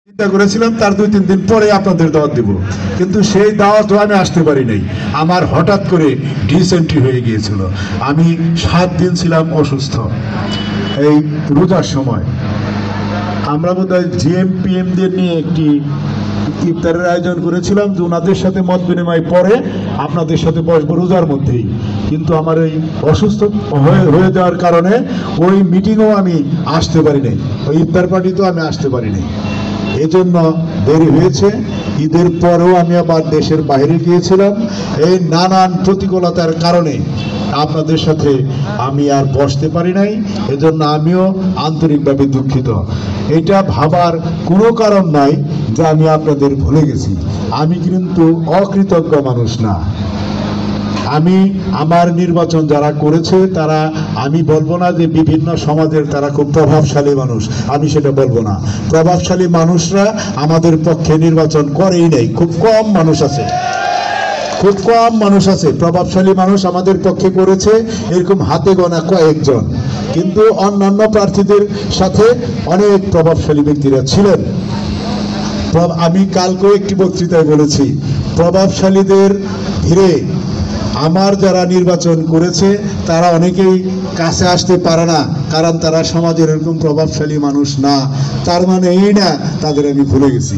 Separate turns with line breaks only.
চিন্তা করেছিলাম তার 2-3 দিন পরে আপনাদের দাওয়াত দিব, কিন্তু সেই দাওয়াতও আমি আসতে পারি নাই। আমার হঠাৎ করে ডিসেন্ট্রি হয়ে গিয়েছিল। আমি 7 দিন ছিলাম অসুস্থ। এই রোজার সময় আমরা বোধহয় জিএমপিএমদের নিয়ে একটি ইফতারের আয়োজন করেছিলাম যে ওনাদের সাথে মত বিনিময় পরে আপনাদের সাথে বসবো রোজার মধ্যেই, কিন্তু আমার এই অসুস্থ হয়ে যাওয়ার কারণে ওই মিটিংও আমি আসতে পারি নাই, ওই ইফতার পার্টিতেও আমি আসতে পারি নাই। এই জন্য দেরি হয়েছে। ঈদের পরেও আমি আবার দেশের বাইরে গিয়েছিলাম। এই নানান প্রতিকূলতার কারণে আপনাদের সাথে আমি আর বসতে পারি নাই। এজন্য আমিও আন্তরিকভাবে দুঃখিত। এটা ভাবার কোনো কারণ নাই যে আমি আপনাদের ভুলে গেছি। আমি কিন্তু অকৃতজ্ঞ মানুষ না। আমি আমার নির্বাচন যারা করেছে তারা, আমি বলবো না যে বিভিন্ন সমাজের তারা খুব প্রভাবশালী মানুষ, আমি সেটা বলবো না। প্রভাবশালী মানুষরা আমাদের পক্ষে নির্বাচন করেই নাই। খুব কম মানুষ আছে, খুব কম মানুষ আছে প্রভাবশালী মানুষ আমাদের পক্ষে করেছে, এরকম হাতে গোনা কয়েকজন। কিন্তু অন্যান্য প্রার্থীদের সাথে অনেক প্রভাবশালী ব্যক্তিরা ছিলেন। আমি কালকে একটি বক্তৃতায় বলেছি, প্রভাবশালীদের ভিড়ে আমার যারা নির্বাচন করেছে তারা অনেকেই কাছে আসতে পারে না, কারণ তারা সমাজের এরকম প্রভাবশালী মানুষ না। তার মানে এই না তাদের আমি ভুলে গেছি।